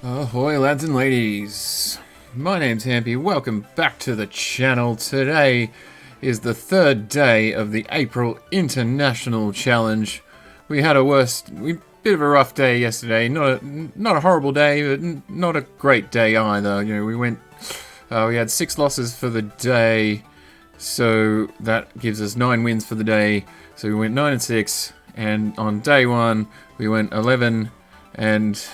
Ahoy lads and ladies, my name's Hampy, welcome back to the channel. Today is the third day of the April International Challenge. We had bit of a rough day yesterday, not a horrible day, but not a great day either. You know, we had 6 losses for the day, so that gives us 9 wins for the day. So we went 9 and 6, and on day 1 we went 11 and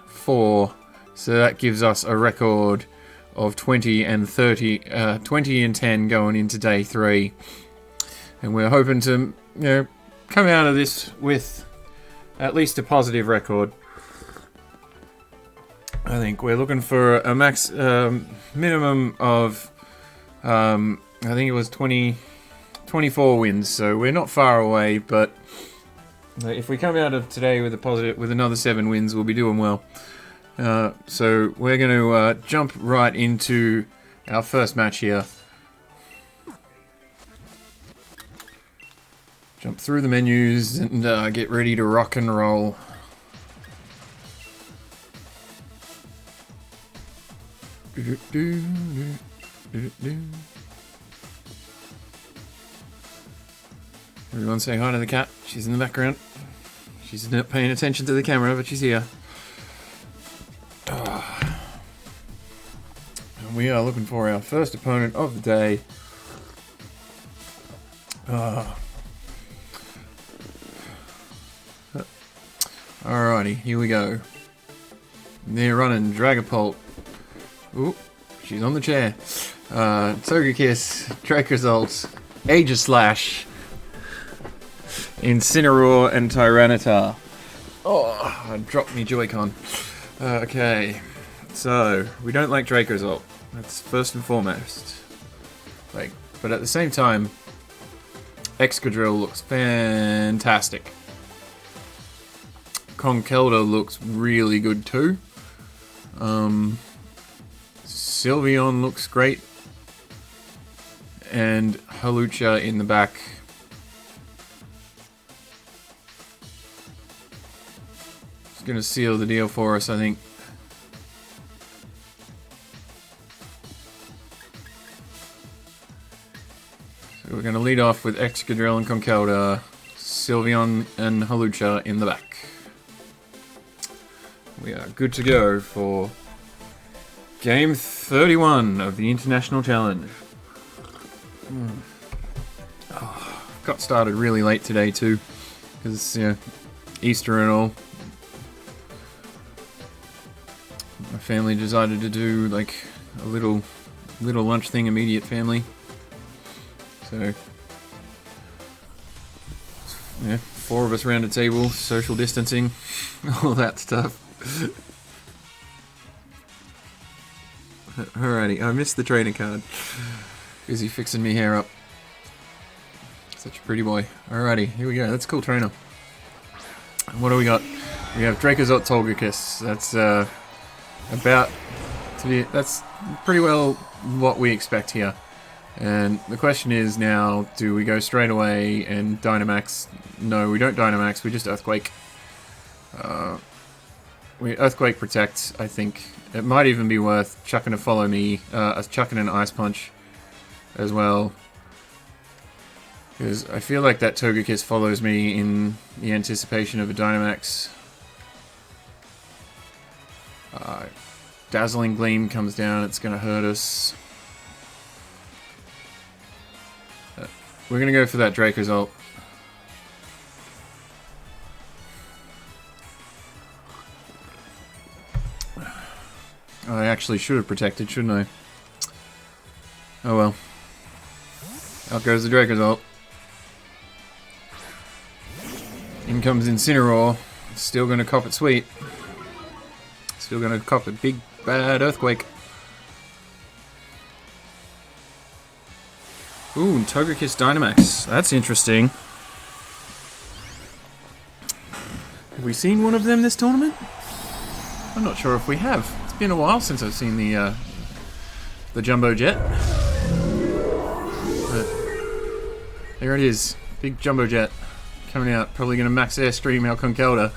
4, so that gives us a record of 20 and 10 going into day 3, and we're hoping to, come out of this with at least a positive record. I think we're looking for a minimum of I think it was 24 wins, so we're not far away, but if we come out of today with another 7 wins, we'll be doing well. So we're going to jump right into our first match here. Jump through the menus and get ready to rock and roll. Everyone say hi to the cat. She's in the background. She's not paying attention to the camera, but she's here. And we are looking for our first opponent of the day. Alrighty, here we go. They're running Dragapult. Ooh, she's on the chair. Togekiss, Dracozolt, Aegislash, Incineroar, and Tyranitar. Oh, I dropped me Joy-Con. Okay, so we don't like Dracozolt. That's first and foremost. But at the same time, Excadrill looks fantastic. Conkeldurr looks really good too. Sylveon looks great, and Hawlucha in the back. It's gonna seal the deal for us, I think. So we're gonna lead off with Excadrill and Conkeldurr, Sylveon and Hawlucha in the back. We are good to go for game 31 of the International Challenge. Got started really late today too, because Easter and all. My family decided to do like a little lunch thing, immediate family. So yeah, 4 of us around a table, social distancing, all that stuff. Alrighty, I missed the trainer card. Busy fixing me hair up. Such a pretty boy. Alrighty, here we go. That's a cool trainer. What do we got? We have Dracozolt Togekiss. That's pretty well what we expect here. And the question is now, do we go straight away and Dynamax? No, we don't Dynamax, we just Earthquake. We Earthquake Protect, I think. It might even be worth chucking a Follow Me, chucking an Ice Punch as well. Because I feel like that Togekiss follows me in the anticipation of a Dynamax. Dazzling Gleam comes down, it's going to hurt us. We're going to go for that Dracozolt. I actually should have protected, shouldn't I? Oh well. Out goes the Dracozolt. In comes Incineroar. Still going to cop it sweet. Still going to cop a big bad Earthquake. Ooh, Togekiss Dynamax. That's interesting. Have we seen one of them this tournament? I'm not sure if we have. It's been a while since I've seen the Jumbo Jet. But there it is. Big Jumbo Jet. coming out. Probably going to max Airstream our Conkeldurr.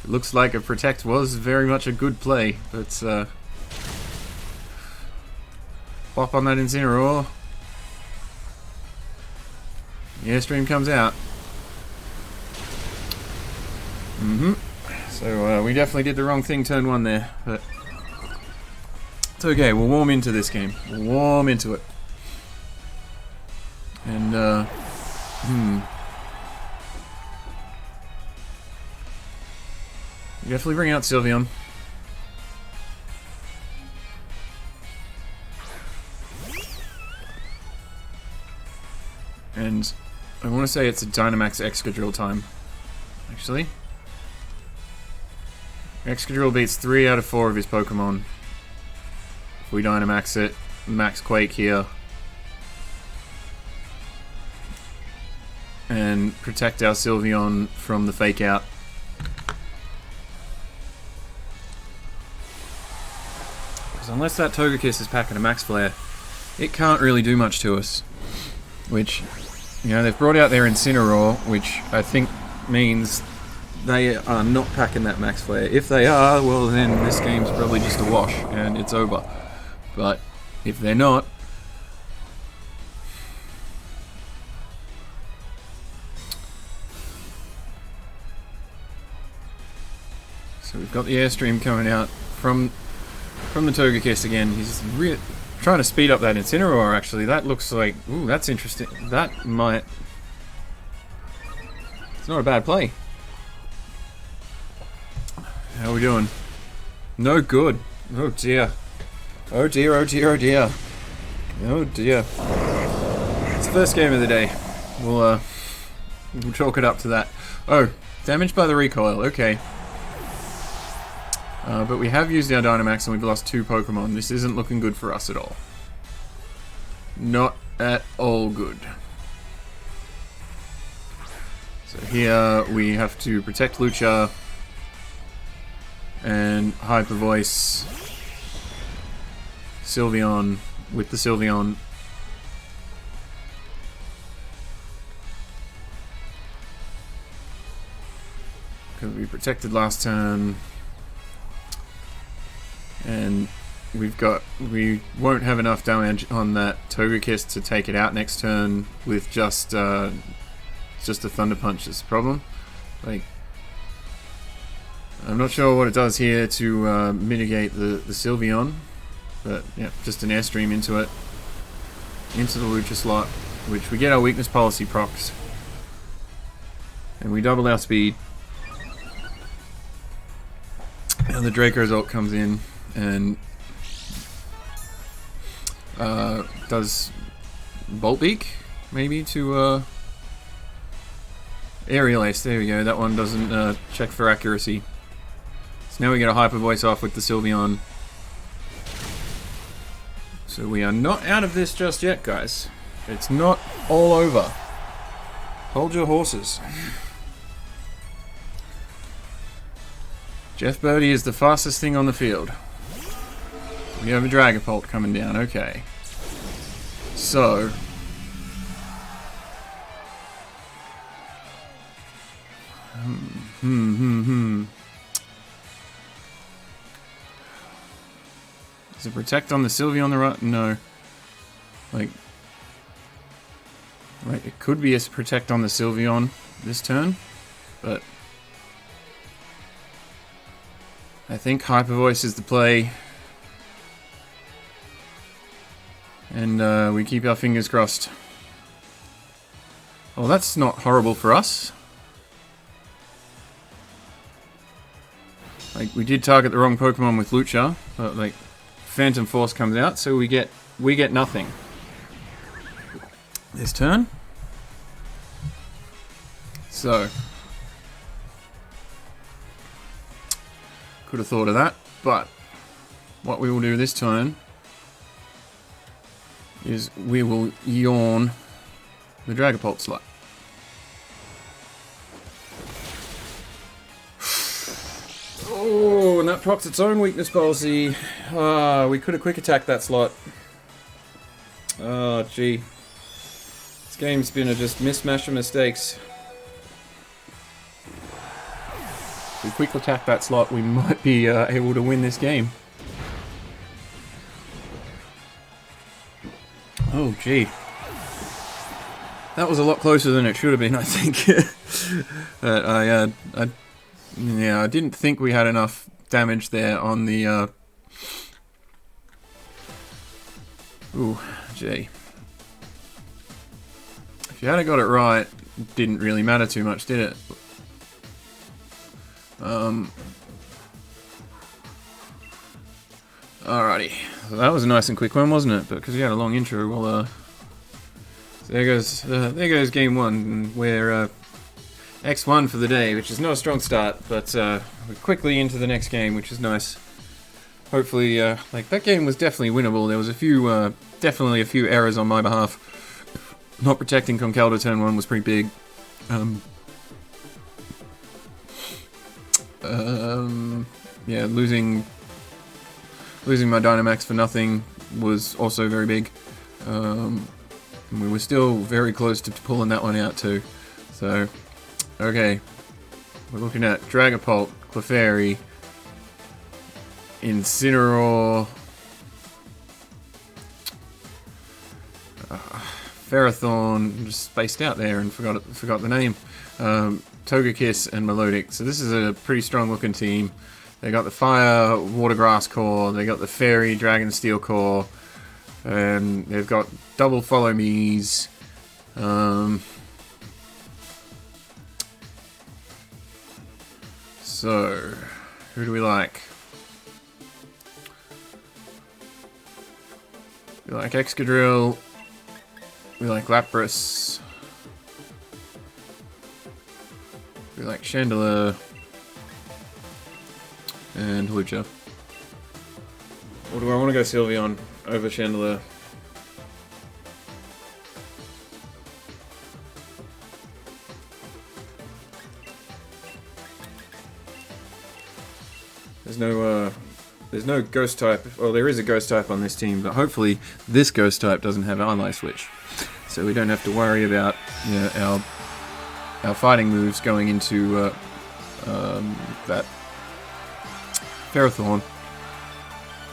It looks like a Protect was very much a good play, but pop on that Incineroar. The Airstream comes out. So we definitely did the wrong thing turn 1 there, but it's okay. We'll warm into this game. We'll warm into it. And definitely bring out Sylveon. And I want to say it's a Dynamax Excadrill time, actually. Excadrill beats 3 out of 4 of his Pokemon. If we Dynamax it, Max Quake here. And protect our Sylveon from the Fake Out. Because unless that Togekiss is packing a Max Flare, it can't really do much to us. Which, you know, they've brought out their Incineroar, which I think means they are not packing that Max Flare. If they are, well then this game's probably just a wash and it's over. But if they're not, so we've got the Airstream coming out from the Togekiss again. He's trying to speed up that Incineroar, actually. That looks like... Ooh, that's interesting. That might... It's not a bad play. How are we doing? No good. Oh dear. Oh dear, oh dear, oh dear. Oh dear. It's the first game of the day. We'll chalk it up to that. Oh, damaged by the recoil. Okay. But we have used our Dynamax and we've lost 2 Pokemon. This isn't looking good for us at all. Not at all good. So here we have to protect Lucha and Hyper Voice Sylveon with the Sylveon. Because we protected last turn. And we won't have enough damage on that Togekiss to take it out next turn with just a Thunder Punch is the problem. Like, I'm not sure what it does here to mitigate the Sylveon, but yeah, just an Airstream into it, into the Lucha slot, which we get our Weakness Policy procs, and we double our speed. And the Draco's ult comes in and does Bolt Beak, maybe, to Aerial Ace. There we go. That one doesn't check for accuracy. So now we get a Hyper Voice off with the Sylveon. So we are not out of this just yet, guys. It's not all over. Hold your horses. Jeff Birdie is the fastest thing on the field. We have a Dragapult coming down, okay. So... Is it Protect on the Sylveon on the right? No. Like, it could be a Protect on the Sylveon this turn, but... I think Hyper Voice is the play. And we keep our fingers crossed. Well, that's not horrible for us. Like, we did target the wrong Pokemon with Lucha, but like Phantom Force comes out, so we get nothing this turn. So could have thought of that, but what we will do this turn is we will yawn the Dragapult slot. Oh, and that procs its own weakness policy. We could have quick attacked that slot. Oh, gee. This game's been a just mismatch of mistakes. quick attack that slot, we might be able to win this game. Oh, gee. That was a lot closer than it should have been, I think. But I didn't think we had enough damage there on the... Ooh, gee. If you hadn't got it right, it didn't really matter too much, did it? Alrighty. So that was a nice and quick one, wasn't it? But because we had a long intro, well, so there goes game one, and we're X1 for the day, which is not a strong start, but we're quickly into the next game, which is nice. Hopefully, like, that game was definitely winnable. There was a few, definitely a few errors on my behalf. Not protecting Conkeldurr turn 1 was pretty big. Yeah, losing my Dynamax for nothing was also very big. We were still very close to pulling that one out too. So, okay. We're looking at Dragapult, Clefairy, Incineroar, Ferrothorn, just spaced out there and forgot the name. Togekiss and Melodic. So this is a pretty strong looking team. They got the Fire, Water, Grass core, they got the Fairy, Dragon, Steel core, and they've got double Follow Me's. So, who do we like? We like Excadrill, we like Lapras, we like Chandelure, and Lucha. Or do I want to go Sylveon over Chandelure? There's no ghost type. Well, there is a ghost type on this team, but hopefully this ghost type doesn't have Ally Switch, so we don't have to worry about, you know, our fighting moves going into that Ferrothorn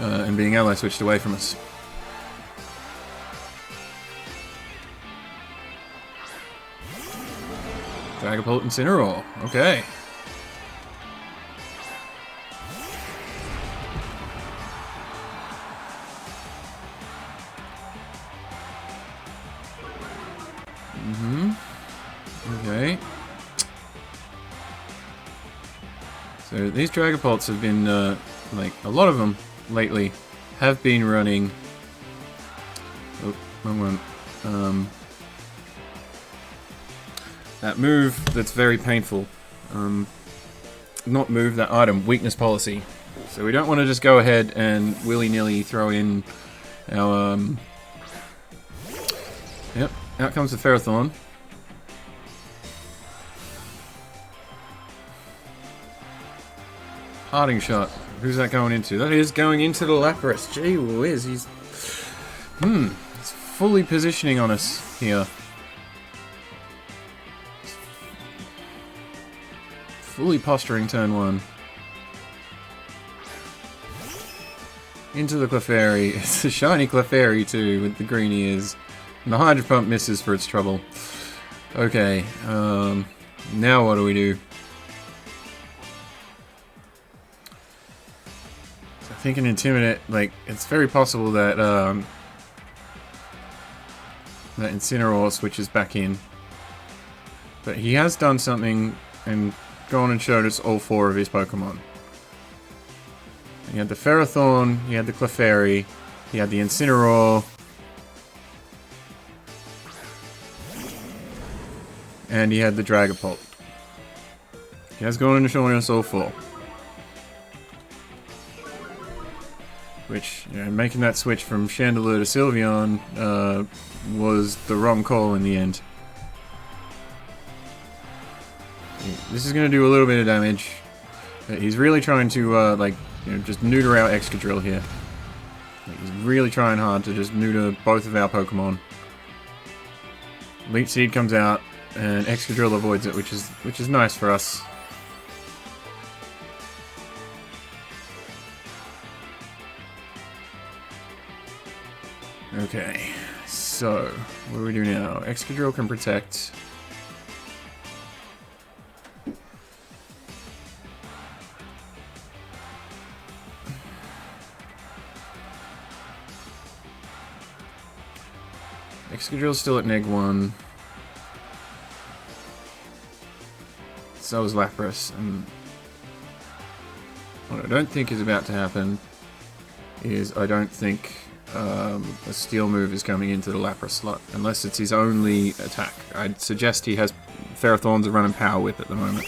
and being Ally Switched away from us. Dragapult and Incineroar. Okay. Okay. So these Dragapults have been, like, a lot of them lately have been running... Oh, wrong one. That move that's very painful. Not move, that item. Weakness policy. So we don't want to just go ahead and willy-nilly throw in our... Yep, out comes the Ferrothorn. Parting shot. Who's that going into? That is going into the Lapras. Gee whiz, he's fully positioning on us here. Fully posturing turn 1. Into the Clefairy. It's a shiny Clefairy too, with the green ears. And the Hydro Pump misses for its trouble. Okay, now what do we do? I think an Intimidate, like, it's very possible that that Incineroar switches back in. But he has done something and gone and showed us all 4 of his Pokemon. He had the Ferrothorn, he had the Clefairy, he had the Incineroar, and he had the Dragapult. He has gone and shown us all 4. Which, you know, making that switch from Chandelure to Sylveon was the wrong call in the end. This is going to do a little bit of damage. He's really trying to, like, you know, just neuter our Excadrill here. Like, he's really trying hard to just neuter both of our Pokemon. Leech Seed comes out, and Excadrill avoids it, which is nice for us. Okay, so what do we do now? Excadrill can protect. Excadrill's still at -1. So is Lapras, and what I don't think is about to happen is I don't think a steel move is coming into the Lapras slot, unless it's his only attack. I'd suggest he has Ferrothorns are running Power Whip at the moment.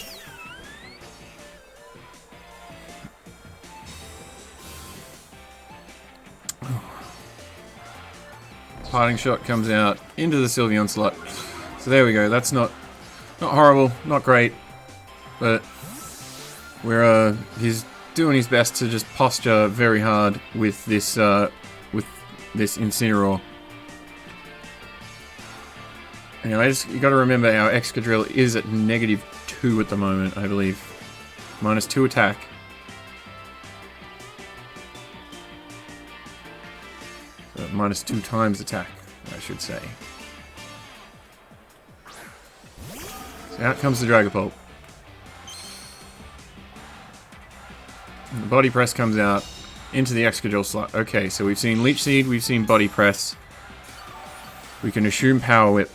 Parting Shot comes out into the Sylveon slot. So there we go. That's not horrible, not great, but he's doing his best to just posture very hard with this Incineroar. Anyway, you got to remember our Excadrill is at -2 at the moment, I believe. -2 attack. -2 times attack, I should say. So out comes the Dragapult. And the Body Press comes out into the Excadrill slot. Okay, so we've seen Leech Seed, we've seen Body Press. We can assume Power Whip.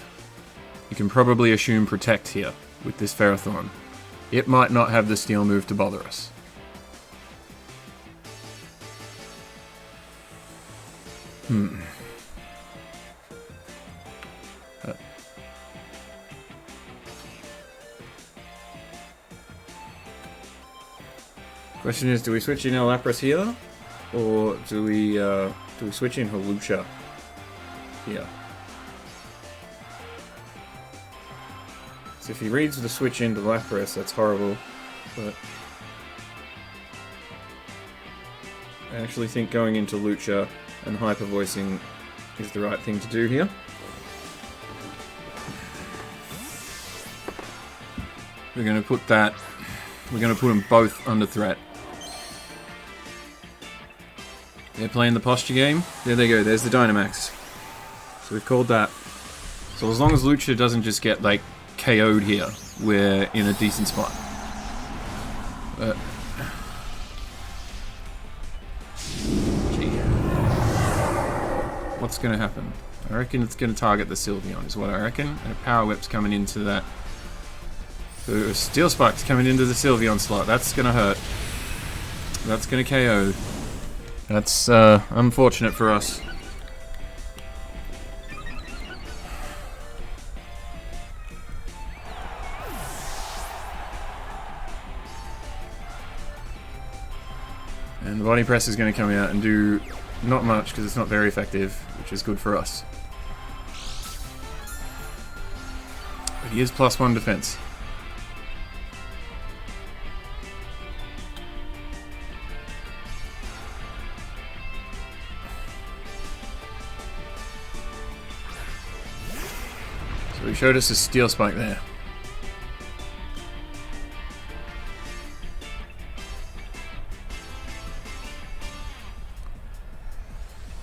You can probably assume Protect here with this Ferrothorn. It might not have the Steel move to bother us. Question is, do we switch in our Lapras here, or do we switch in Halusha here? So if he reads the switch into Lapras, that's horrible, but I actually think going into Lucha and hyper voicing is the right thing to do here. We're going to put them both under threat. They're playing the posture game. There they go, there's the Dynamax. So we've called that. So as long as Lucha doesn't just get, like, KO'd here, we're in a decent spot. But what's going to happen? I reckon it's going to target the Sylveon, is what I reckon. And a Power Whip's coming into that. So Steel Spike's coming into the Sylveon slot. That's going to hurt. That's going to KO. That's unfortunate for us. And the Body Press is going to come out and do not much because it's not very effective, which is good for us. But he is +1 defense. So he showed us a Steel Spike there.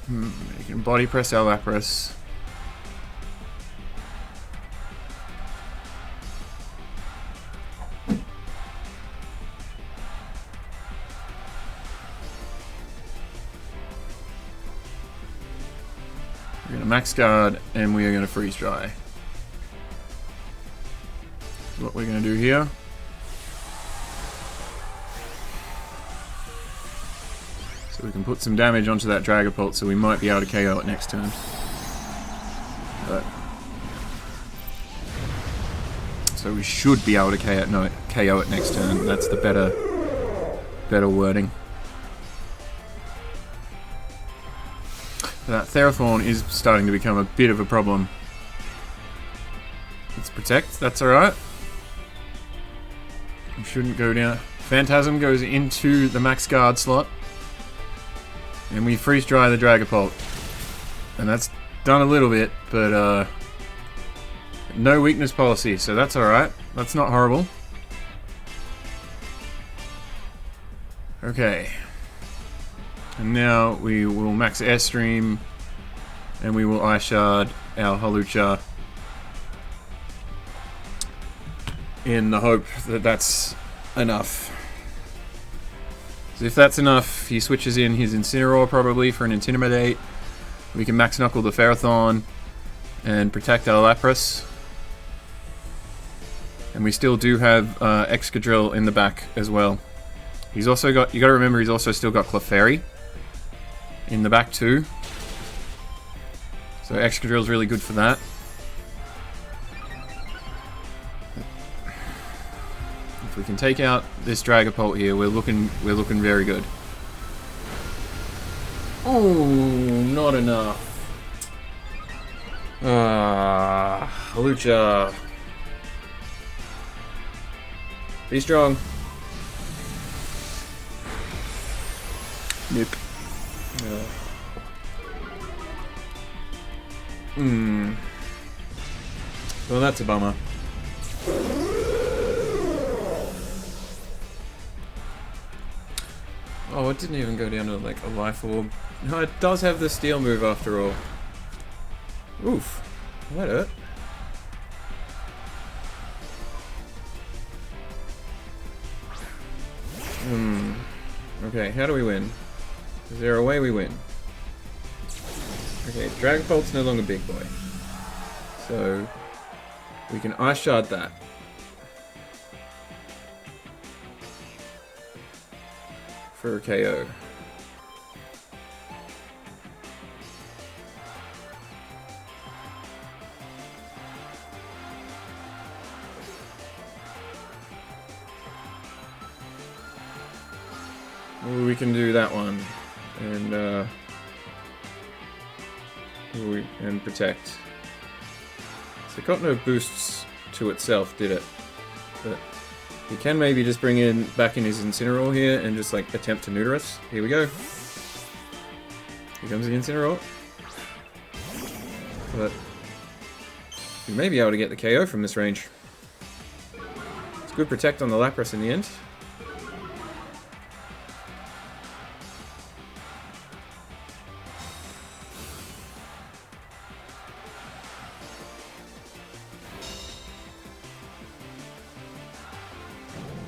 You can Body Press our Lapras. We're going to Max Guard and we are going to Freeze Dry. What we're going to do here. So we can put some damage onto that Dragapult, so we might be able to KO it next turn. But so we should be able to KO it next turn. That's the better wording. That Ferrothorn is starting to become a bit of a problem. Let's Protect, that's alright. We shouldn't go down. Phantasm goes into the Max Guard slot. And we Freeze Dry the Dragapult. And that's done a little bit, but no weakness policy, so that's alright. That's not horrible. Okay. And now we will max Airstream And we will Ice Shard our Hawlucha in the hope that that's enough. So if that's enough, he switches in his Incineroar probably for an Intimidate. We can Max Knuckle the Ferrothorn and protect our Lapras. And we still do have Excadrill in the back as well. He's also got, you gotta remember, he's also still got Clefairy in the back too. So Excadrill's really good for that. If we can take out this Dragapult here, we're looking very good. Oh, not enough. Hawlucha. Be strong. Nope. Well, that's a bummer. Oh, it didn't even go down to like a life orb. No, it does have the steel move after all. Oof. That hurt. Okay, how do we win? Is there a way we win? Okay, Dragapult's no longer big boy. So, we can Ice Shard that. For a KO. We can do that one, and protect. So it got no boosts to itself, did it? But he can maybe just bring in back in his Incineroar here and just like attempt to neuter us. Here we go. Here comes the Incineroar. But we may be able to get the KO from this range. It's good protect on the Lapras in the end.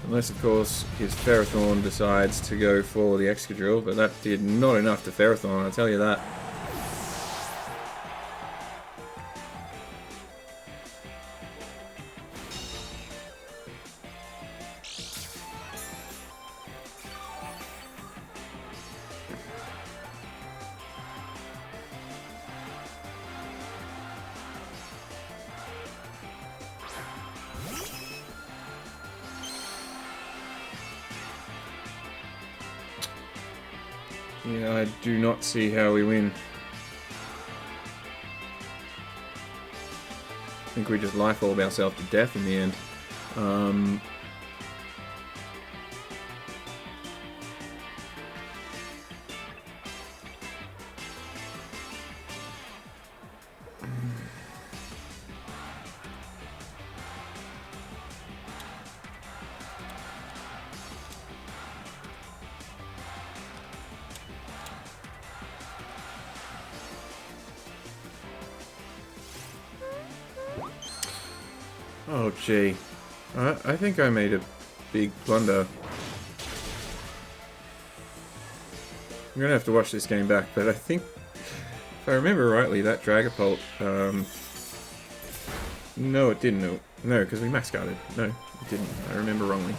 Unless, of course, his Ferrothorn decides to go for the Excadrill, but that did not enough to Ferrothorn, I'll tell you that. Yeah, I do not see how we win. I think we just life orb ourselves to death in the end. Oh gee, I think I made a big blunder. I'm gonna have to watch this game back, but I think, if I remember rightly, that Dragapult, no it didn't, no, because we max guarded. No, it didn't, I remember wrongly.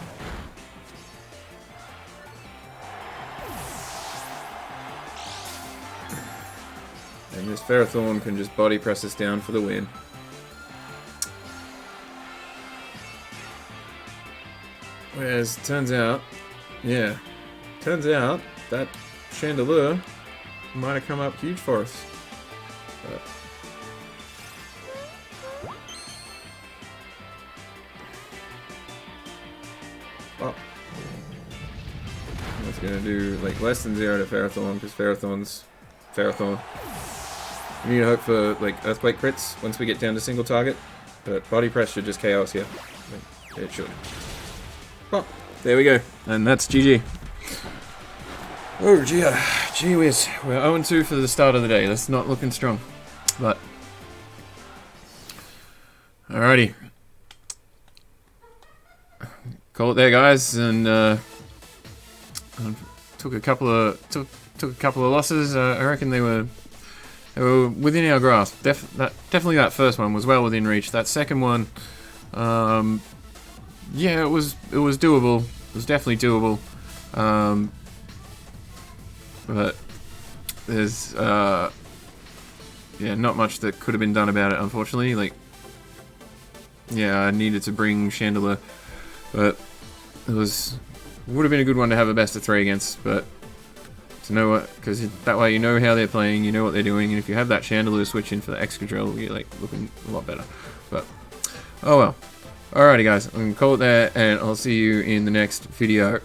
And this Ferrothorn can just body press us down for the win. Whereas, turns out that Chandelure might have come up huge for us. But oh. That's gonna do like less than 0 to Ferrothorn, because Ferrothorn's Ferrothorn. We need to hope for like Earthquake crits once we get down to single target, but Body Press should just KO us here. It should. Oh, there we go. And that's GG. Oh, gee whiz. We're 0-2 for the start of the day. That's not looking strong. But alrighty, call it there, guys, and took a couple of losses. I reckon they were within our grasp. Definitely that first one was well within reach. That second one, yeah, it was doable. It was definitely doable. But there's yeah, not much that could have been done about it, unfortunately. Like, yeah, I needed to bring Chandelier, but would have been a good one to have a best of 3 against. But to know what, because that way you know how they're playing, you know what they're doing, and if you have that Chandelier switch in for the Excadrill, you're like looking a lot better. But oh well. Alrighty, guys, I'm gonna call it there, and I'll see you in the next video.